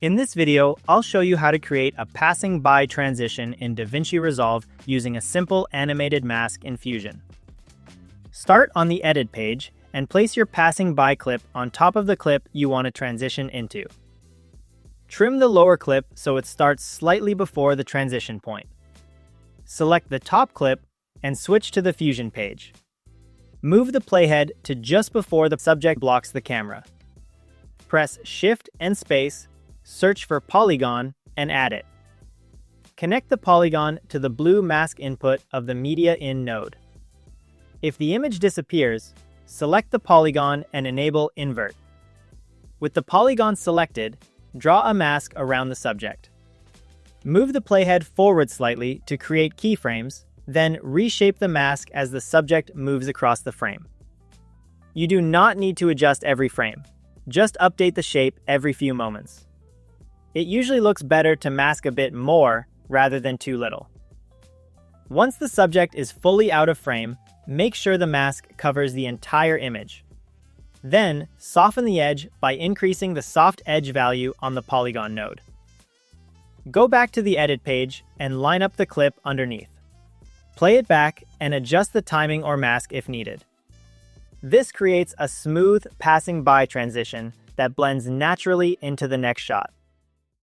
In this video, I'll show you how to create a passing by transition in DaVinci Resolve using a simple animated mask in Fusion. Start on the Edit page and place your passing by clip on top of the clip you want to transition into. Trim the lower clip so it starts slightly before the transition point. Select the top clip and switch to the Fusion page. Move the playhead to just before the subject blocks the camera. Press Shift and Space, search for Polygon, and add it. Connect the polygon to the blue mask input of the Media In node. If the image disappears, select the polygon and enable Invert. With the polygon selected, draw a mask around the subject. Move the playhead forward slightly to create keyframes, then reshape the mask as the subject moves across the frame. You do not need to adjust every frame. Just update the shape every few moments. It usually looks better to mask a bit more rather than too little. Once the subject is fully out of frame, make sure the mask covers the entire image. Then, soften the edge by increasing the soft edge value on the polygon node. Go back to the Edit page and line up the clip underneath. Play it back and adjust the timing or mask if needed. This creates a smooth passing by transition that blends naturally into the next shot.